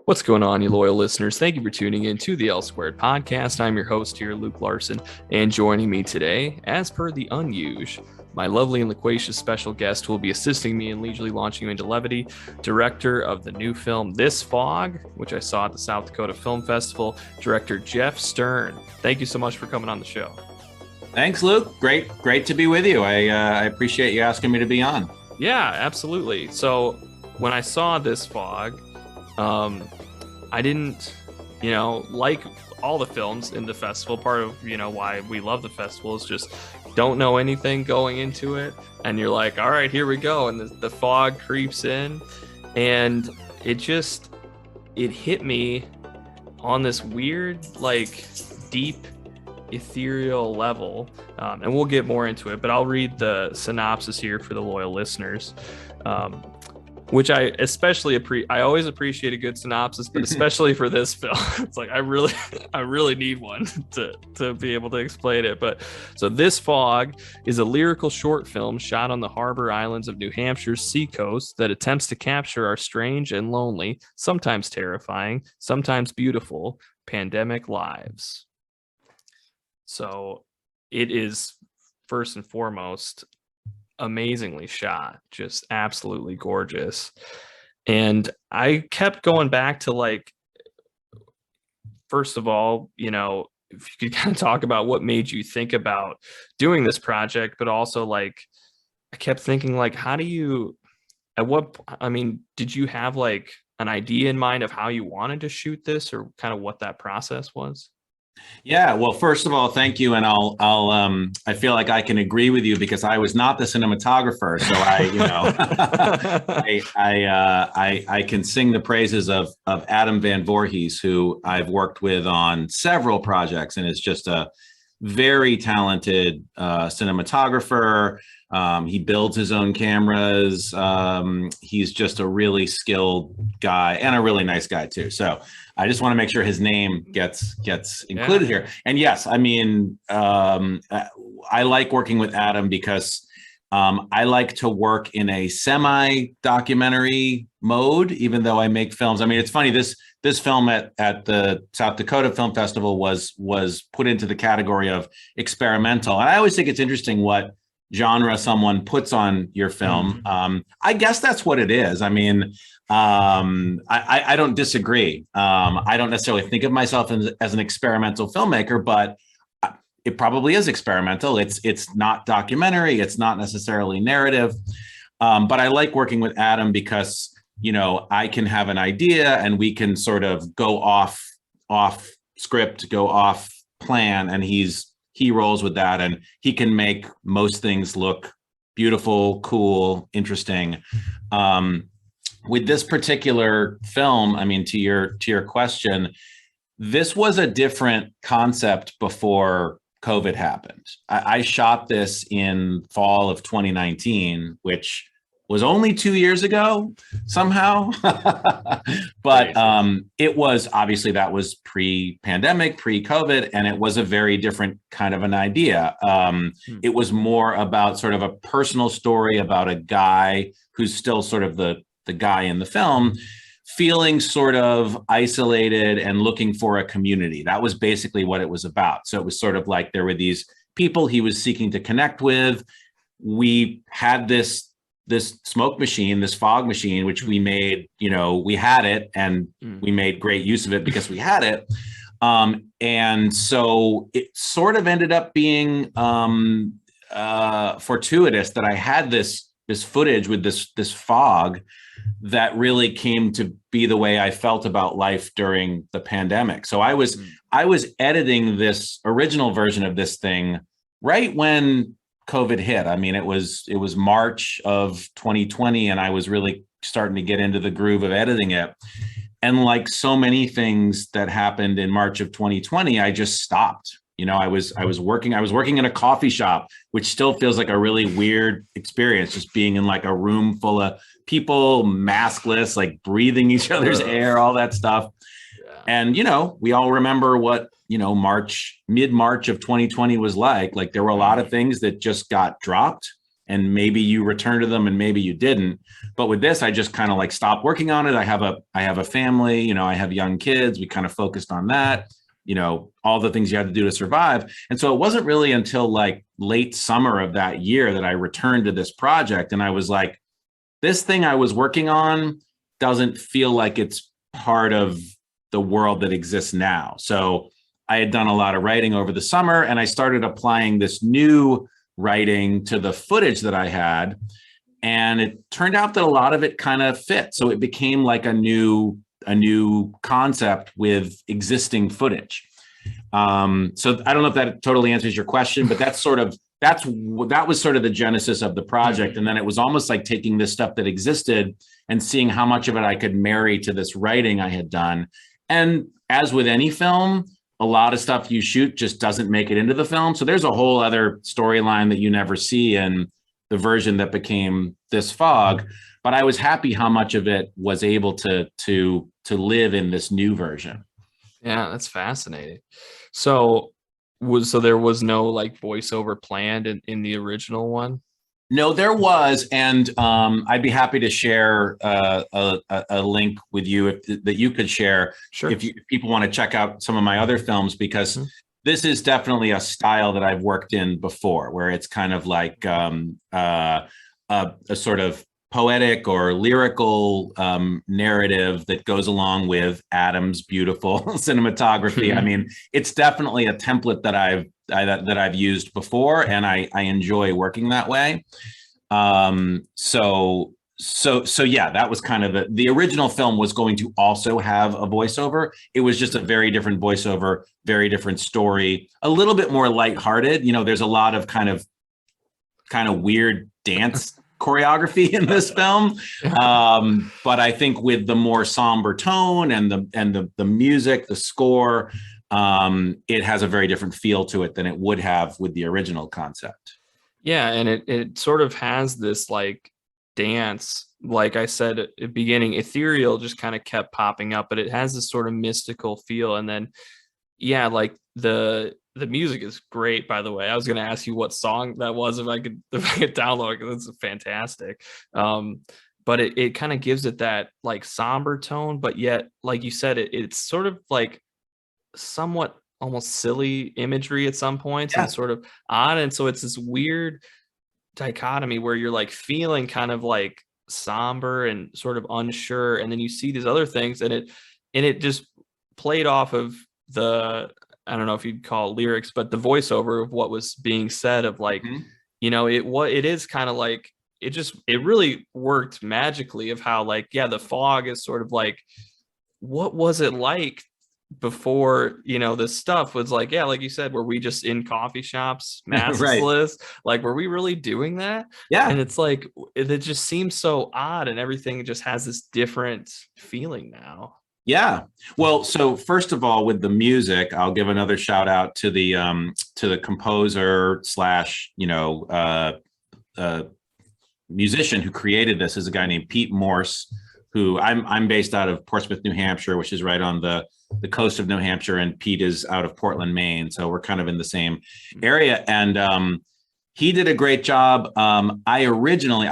What's going on, you loyal listeners? Thank you for tuning in to the L Squared podcast. I'm your host here, Luke Larson, and joining me today, as per the unusual, my lovely and loquacious special guest who will be assisting me in leisurely launching you into levity, director of the new film This Fog, which I saw at the South Dakota Film Festival, director Jeff Stern. Thank you so much for coming on the show. Thanks, Luke. Great to be with you. I appreciate you asking me to be on. Yeah, absolutely. So when I saw This Fog, I didn't, like all the films in the festival. Part of, why we love the festival is just don't know anything going into it. And you're like, all right, here we go. And the fog creeps in and it hit me on this weird, deep, ethereal level. And we'll get more into it, but I'll read the synopsis here for the loyal listeners. Which I especially I always appreciate a good synopsis, but especially for this film, it's like I really need one to be able to explain it. But so This Fog is a lyrical short film shot on the harbor islands of New Hampshire's seacoast that attempts to capture our strange and lonely, sometimes terrifying, sometimes beautiful pandemic lives. So it is first and foremost amazingly shot, just absolutely gorgeous. And I kept going back to first of all, if you could kind of talk about what made you think about doing this project, but also I kept thinking how do you, did you have an idea in mind of how you wanted to shoot this or kind of what that process was? Yeah, well, first of all, thank you, and I feel like I can agree with you because I was not the cinematographer, so I can sing the praises of Adam Van Voorhees, who I've worked with on several projects, and is just a very talented cinematographer. He builds his own cameras. He's just a really skilled guy and a really nice guy too. So I just want to make sure his name gets included here. And yes, I like working with Adam because I like to work in a semi-documentary mode, even though I make films. It's funny, this film at the South Dakota Film Festival was put into the category of experimental. And I always think it's interesting what genre someone puts on your film. I guess that's what it is. I don't disagree. I don't necessarily think of myself as an experimental filmmaker, but it probably is experimental. It's not documentary. It's not necessarily narrative. But I like working with Adam because, I can have an idea and we can sort of go off script, go off plan, and he rolls with that, and he can make most things look beautiful, cool, interesting. With this particular film, to your question, this was a different concept before COVID happened. I shot this in fall of 2019, which was only 2 years ago somehow. But it was obviously, that was pre-pandemic, pre-COVID, and it was a very different kind of an idea. It was more about sort of a personal story about a guy who's still sort of the guy in the film, feeling sort of isolated and looking for a community. That was basically what it was about. So it was sort of like there were these people he was seeking to connect with. We had this smoke machine, this fog machine, which we made, we had it and we made great use of it because we had it. And so it sort of ended up being fortuitous that I had this footage with this fog that really came to be the way I felt about life during the pandemic. So I was editing this original version of this thing right when COVID hit. It was March of 2020, and I was really starting to get into the groove of editing it. And like so many things that happened in March of 2020, I just stopped. I was working in a coffee shop, which still feels like a really weird experience, just being in a room full of people, maskless, breathing each other's air, all that stuff. Yeah. And, we all remember what, mid-March of 2020 was like. There were a lot of things that just got dropped. and maybe you return to them and maybe you didn't. But with this, I just kind of like stopped working on it. I have a family, you know, I have young kids. We kind of focused on that, you know, all the things you had to do to survive. And so it wasn't really until like late summer of that year that I returned to this project. And I was like, this thing I was working on doesn't feel like it's part of the world that exists now. So I had done a lot of writing over the summer, and I started applying this new writing to the footage that I had. And it turned out that a lot of it kind of fit. So it became like a new concept with existing footage. So I don't know if that totally answers your question, but that was sort of the genesis of the project. And then it was almost like taking this stuff that existed and seeing how much of it I could marry to this writing I had done. And as with any film, a lot of stuff you shoot just doesn't make it into the film. So there's a whole other storyline that you never see in the version that became This Fog. But I was happy how much of it was able to live in this new version. Yeah, that's fascinating. So there was no like voiceover planned in the original one? No, there was, and I'd be happy to share a link with you that you could share. Sure. If people want to check out some of my other films, because this is definitely a style that I've worked in before, where it's kind of like a sort of poetic or lyrical narrative that goes along with Adam's beautiful cinematography. I mean, it's definitely a template that I've used before, and I enjoy working that way. So yeah, that was kind of the original film was going to also have a voiceover. It was just a very different voiceover, very different story, a little bit more lighthearted. You know, there's a lot of kind of weird dance choreography in this film. But I think with the more somber tone and the music, the score, it has a very different feel to it than it would have with the original concept. Yeah, and it sort of has this like dance, like I said at the beginning, ethereal just kind of kept popping up, but it has this sort of mystical feel. And then yeah, like the music is great, by the way. I was going to ask you what song that was if I could download it, because it's fantastic. But it kind of gives it that like somber tone, but yet like you said, it's sort of like somewhat almost silly imagery at some points. Yeah. And sort of odd, and so it's this weird dichotomy where you're like feeling kind of like somber and sort of unsure, and then you see these other things, and it just played off of the, I don't know if you'd call it lyrics, but the voiceover of what was being said of like, you know, it is kind of like, it really worked magically of how like, yeah, the fog is sort of like, what was it like before, you know, this stuff was like, yeah, like you said, were we just in coffee shops, maskless? Like, were we really doing that? Yeah. And it's like, it just seems so odd, and everything just has this different feeling now. Yeah. Well, so first of all, with the music, I'll give another shout out to the composer slash, you know, musician who created this, is a guy named Pete Morse, who I'm based out of Portsmouth, New Hampshire, which is right on the coast of New Hampshire, and Pete is out of Portland, Maine. So we're kind of in the same area. And he did a great job. I originally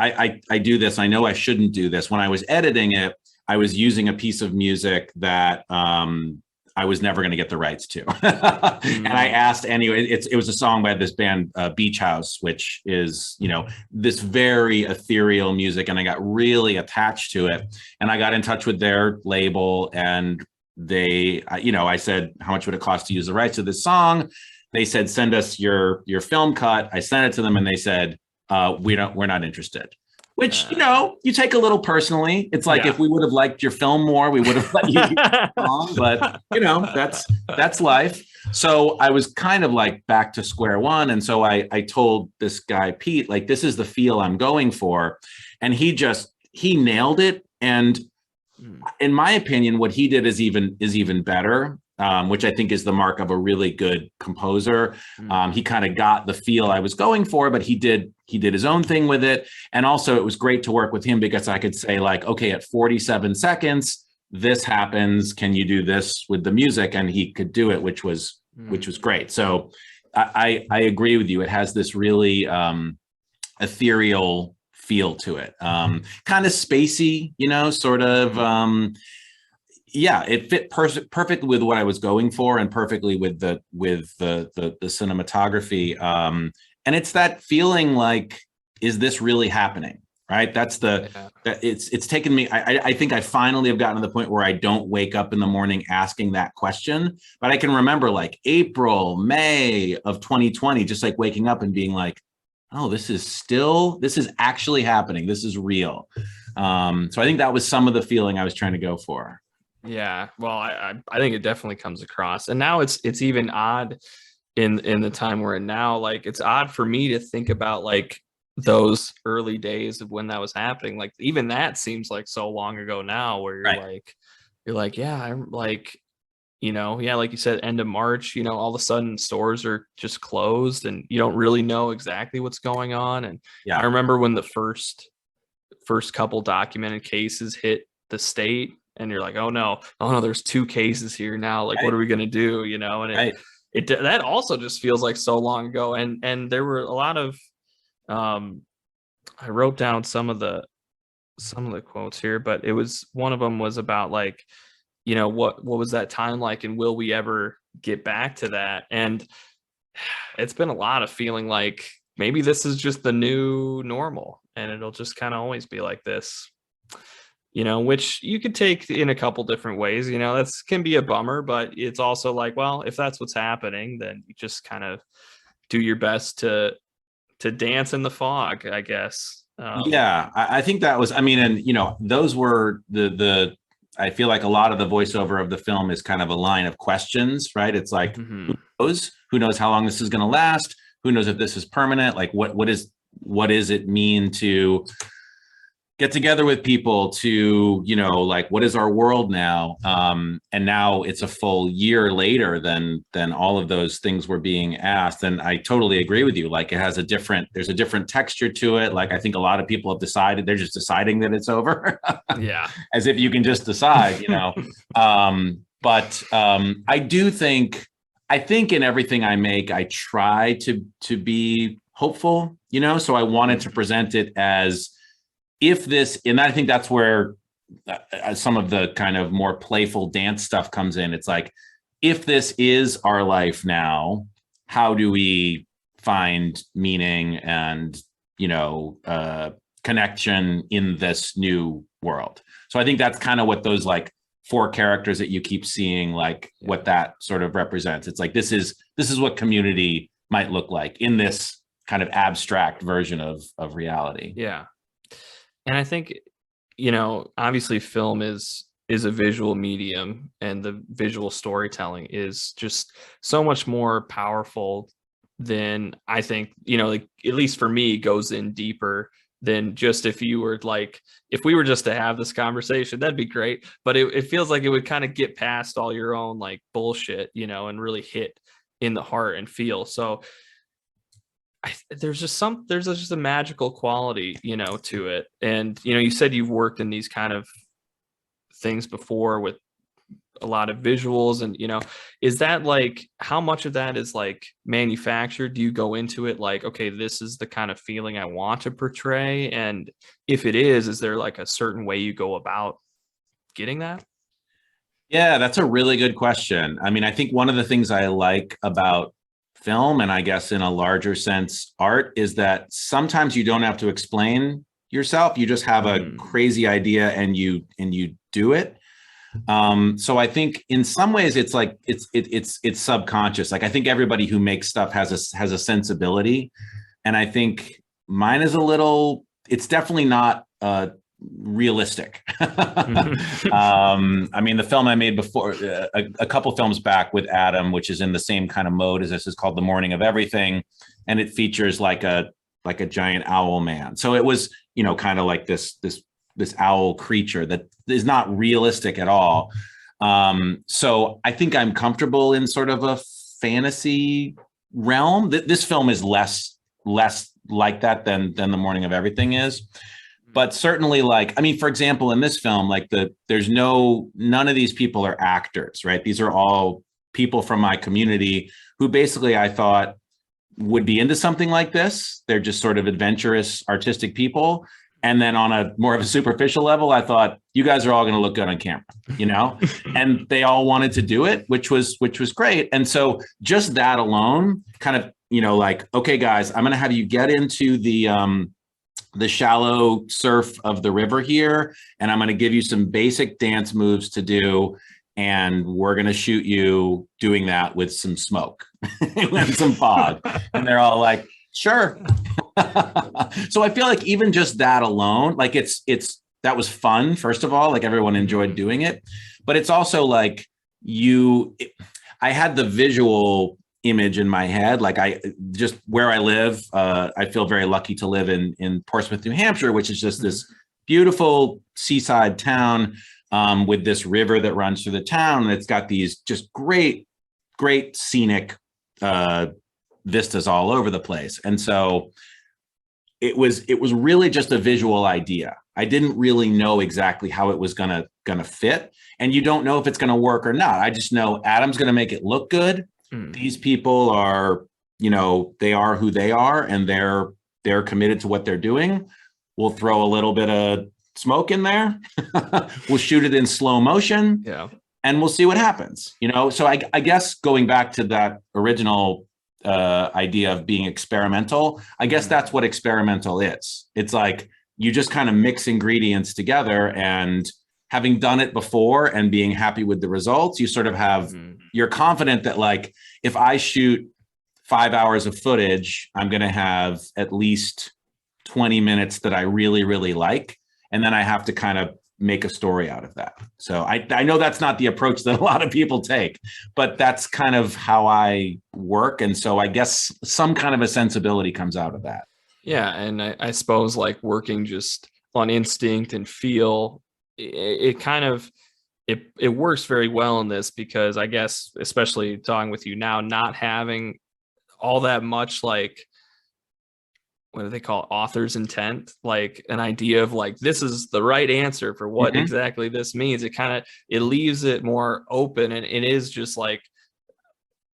do this. I know I shouldn't do this. When I was editing it, I was using a piece of music that I was never going to get the rights to. And I asked anyway, it was a song by this band, Beach House, which is, you know, this very ethereal music. And I got really attached to it. And I got in touch with their label, and they, you know, I said, how much would it cost to use the rights to this song? They said, send us your film cut. I sent it to them, and they said, we're not interested. Which, you know, you take a little personally. It's like, if we would have liked your film more, we would have let you use the song. But, you know, that's life. So I was kind of like back to square one. And so I told this guy, Pete, like, this is the feel I'm going for. And he nailed it. And in my opinion, what he did is even better. Which I think is the mark of a really good composer. He kind of got the feel I was going for, but he did his own thing with it. And also it was great to work with him, because I could say like, okay, at 47 seconds, this happens. Can you do this with the music? And he could do it, which was great. So I agree with you. It has this really ethereal feel to it. Kind of spacey, sort of. Yeah, it fit perfectly with what I was going for, and perfectly with the cinematography. And it's that feeling like, is this really happening? Right. That's it's taken me. I think I finally have gotten to the point where I don't wake up in the morning asking that question, but I can remember like April, May of 2020, just like waking up and being like, oh, this is actually happening. This is real. So I think that was some of the feeling I was trying to go for. Yeah, well, I think it definitely comes across, and now it's even odd in the time we're in now. Like, it's odd for me to think about like those early days of when that was happening. Like, even that seems like so long ago now, where you're like, yeah, I'm like, yeah, like you said, end of March, all of a sudden stores are just closed and you don't really know exactly what's going on. And Yeah, I remember when the first couple documented cases hit the state, and you're like, oh no, there's 2 cases here now. Like, what are we gonna do? And it that also just feels like so long ago. And there were a lot of, I wrote down some of the quotes here, but it was, one of them was about like, what was that time like, and will we ever get back to that? And it's been a lot of feeling like maybe this is just the new normal, and it'll just kind of always be like this. Which you could take in a couple different ways. That's can be a bummer, but it's also like, well, if that's what's happening, then you just kind of do your best to dance in the fog, I guess. Yeah, I think that was, I mean, and those were I feel like a lot of the voiceover of the film is kind of a line of questions, right? It's like, Mm-hmm. who knows how long this is going to last? Who knows if this is permanent? Like, what does it mean to get together with people, to like, what is our world now? And now it's a full year later than all of those things were being asked. And I totally agree with you. Like, there's a different texture to it. Like, I think a lot of people have decided, they're just deciding that it's over. Yeah. As if you can just decide. But I think in everything I make, I try to be hopeful, so I wanted to present it as, if this, and I think that's where some of the kind of more playful dance stuff comes in. It's like, if this is our life now, how do we find meaning and, connection in this new world? So I think that's kind of what those like 4 characters that you keep seeing, like what that sort of represents. It's like, this is what community might look like in this kind of abstract version of reality. Yeah. And I think, obviously film is a visual medium, and the visual storytelling is just so much more powerful than, I think, like, at least for me, goes in deeper than just, if we were just to have this conversation, that'd be great. But it feels like it would kind of get past all your own like bullshit, and really hit in the heart and feel. So there's just a magical quality, to it. And, you said you've worked in these kind of things before with a lot of visuals, and, is that like, how much of that is like manufactured? Do you go into it like, okay, this is the kind of feeling I want to portray? And if it is there like a certain way you go about getting that? Yeah, that's a really good question. I mean, I think one of the things I like about film, and I guess in a larger sense, art, is that sometimes you don't have to explain yourself. You just have a crazy idea and you do it. So I think in some ways it's like, it's subconscious. Like, I think everybody who makes stuff has a sensibility. And I think mine is it's definitely not realistic. I mean, the film I made before, a couple films back with Adam, which is in the same kind of mode as this, is called The Morning of Everything, and it features like a giant owl man. So it was, kind of like this owl creature that is not realistic at all. So I think I'm comfortable in sort of a fantasy realm. This film is less like that than The Morning of Everything is. But certainly, like, I mean, for example, in this film, like none of these people are actors, right? These are all people from my community who basically, I thought, would be into something like this. They're just sort of adventurous, artistic people. And then on a more of a superficial level, I thought, you guys are all going to look good on camera, you know? And they all wanted to do it, which was great. And so just that alone kind of, you know, like, okay, guys, I'm going to have you get into the shallow surf of the river here, and I'm going to give you some basic dance moves to do, and we're going to shoot you doing that with some smoke and some fog. And they're all like, sure. So I feel like even just that alone, like that was fun, first of all, like everyone enjoyed doing it, but it's also like I had the visual image in my head. Like just where I live, I feel very lucky to live in Portsmouth, New Hampshire, which is just this beautiful seaside town with this river that runs through the town. And it's got these just great scenic vistas all over the place. And so it was really just a visual idea. I didn't really know exactly how it was gonna fit. And you don't know if it's gonna work or not. I just know Adam's gonna make it look good. These people are, you know, they are who they are, and they're committed to what they're doing. We'll throw a little bit of smoke in there. We'll shoot it in slow motion. Yeah. And we'll see what happens, you know? So I guess going back to that original idea of being experimental, I guess that's what experimental is. It's like you just kind of mix ingredients together, and having done it before and being happy with the results, you sort of have, you're confident that like, if I shoot 5 hours of footage, I'm going to have at least 20 minutes that I really, really like. And then I have to kind of make a story out of that. So I know that's not the approach that a lot of people take, but that's kind of how I work. And so I guess some kind of a sensibility comes out of that. Yeah. And I suppose like working just on instinct and feel, it kind of, it works very well in this, because I guess, especially talking with you now, not having all that much, like, what do they call it? Author's intent, like an idea of like, this is the right answer for what exactly this means. It leaves it more open, and it is just like,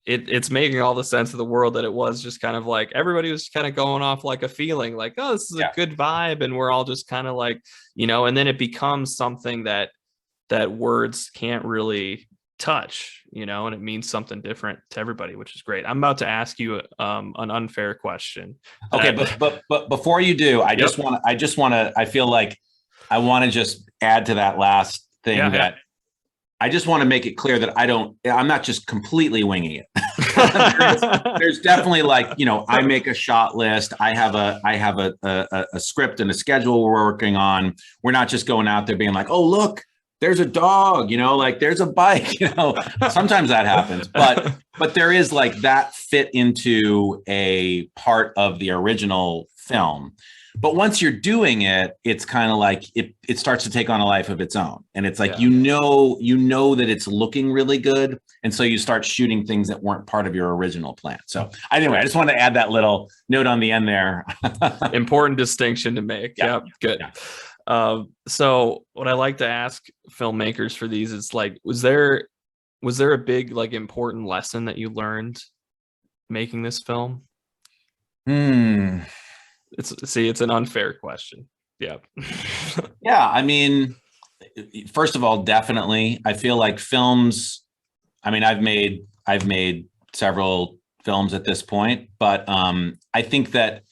it's making all the sense of the world that it was just kind of like, everybody was kind of going off like a feeling like, oh, this is a good vibe. And we're all just kind of like, you know, and then it becomes something that words can't really touch, you know, and it means something different to everybody, which is great. I'm about to ask you an unfair question. Okay. But before you do, I feel like I want to just add to that last thing that I just want to make it clear that I'm not just completely winging it. there's definitely like, you know, I make a shot list. I have a script and a schedule we're working on. We're not just going out there being like, oh, look, there's a dog, you know, like there's a bike, you know, sometimes that happens, but there is like that fit into a part of the original film. But once you're doing it, it's kind of like it starts to take on a life of its own. And it's like, you know that it's looking really good. And so you start shooting things that weren't part of your original plan. So anyway, I just want to add that little note on the end there. Important distinction to make. Yep. Good. Yeah. So what I like to ask filmmakers for these is like, was there a big, like, important lesson that you learned making this film? It's an unfair question. Yeah. Yeah. I mean, first of all, definitely, I feel like films, I mean, I've made several films at this point, but I think that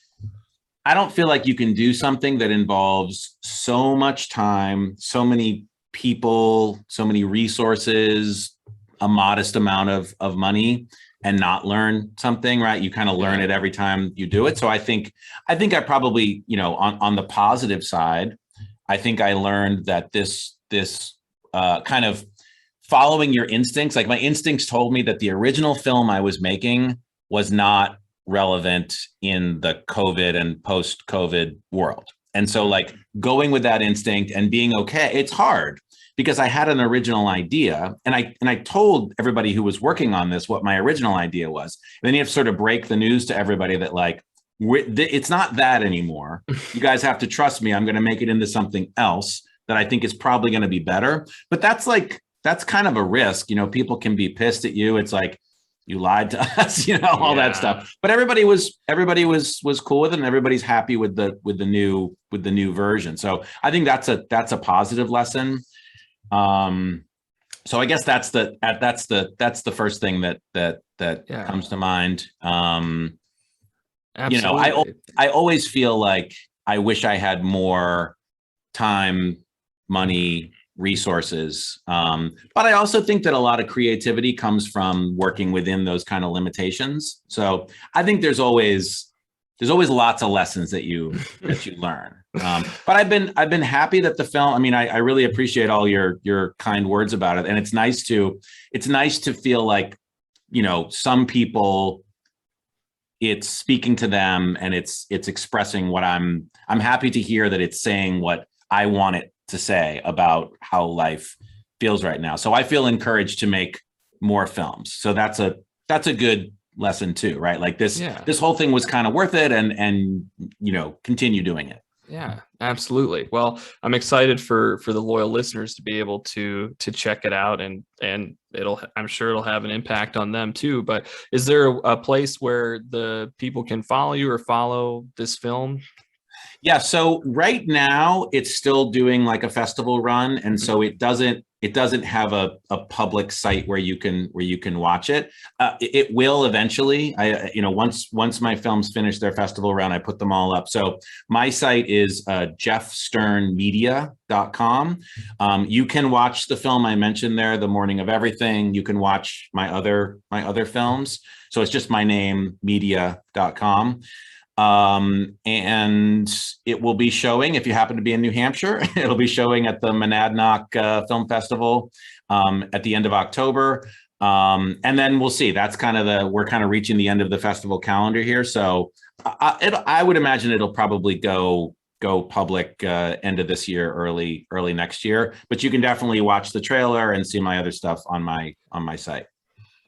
I don't feel like you can do something that involves so much time, so many people, so many resources, a modest amount of money, and not learn something, right? You kind of learn it every time you do it. So I think I probably, you know, on the positive side, I think I learned that this kind of following your instincts, like my instincts told me that the original film I was making was not relevant in the COVID and post-COVID world. And so like going with that instinct and being okay, it's hard because I had an original idea, and I told everybody who was working on this what my original idea was. And then you have to sort of break the news to everybody that like, it's not that anymore. You guys have to trust me. I'm going to make it into something else that I think is probably going to be better. But that's kind of a risk. You know, people can be pissed at you. It's like, you lied to us, all that stuff. But everybody was cool with it, and everybody's happy with the new version. So I think that's a positive lesson. So I guess that's the first thing that comes to mind. Absolutely. I always feel like I wish I had more time, money, resources. But I also think that a lot of creativity comes from working within those kind of limitations. So I think there's always lots of lessons that you learn. But I've been happy that the film, I mean, I really appreciate all your kind words about it. And it's nice to feel like, some people, it's speaking to them, and it's expressing what I'm happy to hear that it's saying what I want it to say about how life feels right now. So I feel encouraged to make more films. So that's a good lesson too, right? Like this whole thing was kind of worth it, and continue doing it. Yeah, absolutely. Well, I'm excited for the loyal listeners to be able to check it out, and I'm sure it'll have an impact on them too. But is there a place where the people can follow you or follow this film? Yeah, so right now it's still doing like a festival run, and so it doesn't have a public site where you can watch it. It will eventually. Once my films finish their festival run, I put them all up. So my site is jeffsternmedia.com. You can watch the film I mentioned there, The Morning of Everything. You can watch my other films. So it's just my name, media.com. And it will be showing, if you happen to be in New Hampshire, it'll be showing at the Monadnock Film Festival at the end of October. And then we'll see. That's we're kind of reaching the end of the festival calendar here. So I would imagine it'll probably go public end of this year, early next year. But you can definitely watch the trailer and see my other stuff on my site.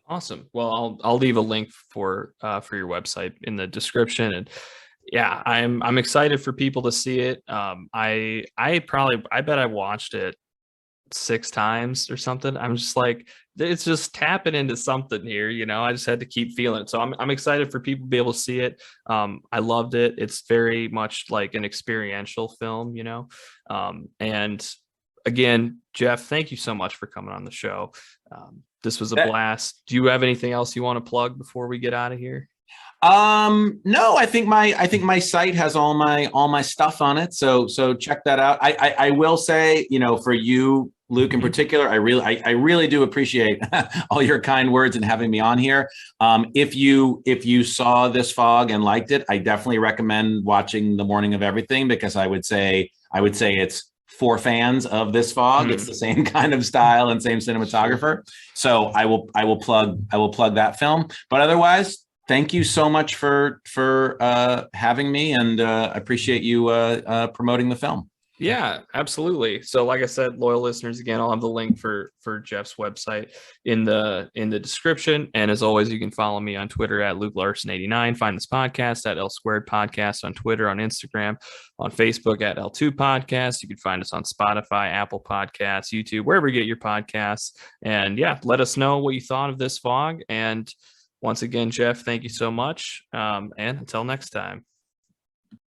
Awesome. Well, I'll leave a link for your website in the description, and yeah, I'm excited for people to see it. I bet I watched it 6 times or something. I'm just like, it's just tapping into something here, I just had to keep feeling it. So I'm excited for people to be able to see it. I loved it. It's very much like an experiential film, and again, Jeff, thank you so much for coming on the show. This was a blast. Do you have anything else you want to plug before we get out of here? No, I think my site has all my stuff on it. So check that out. I will say, for you, Luke, in particular, I really do appreciate all your kind words and having me on here. If you saw This Fog and liked it, I definitely recommend watching The Morning of Everything, because I would say it's for fans of This Fog. It's the same kind of style and same cinematographer. So I will plug that film. But otherwise, thank you so much for having me, and appreciate you promoting the film. Yeah, absolutely. So like I said, loyal listeners, again, I'll have the link for Jeff's website in the description. And as always, you can follow me on Twitter at Luke Larson89. Find this podcast at L Squared Podcast on Twitter, on Instagram, on Facebook at L2 Podcast. You can find us on Spotify, Apple Podcasts, YouTube, wherever you get your podcasts. And yeah, let us know what you thought of This Fog. And once again, Jeff, thank you so much. And until next time.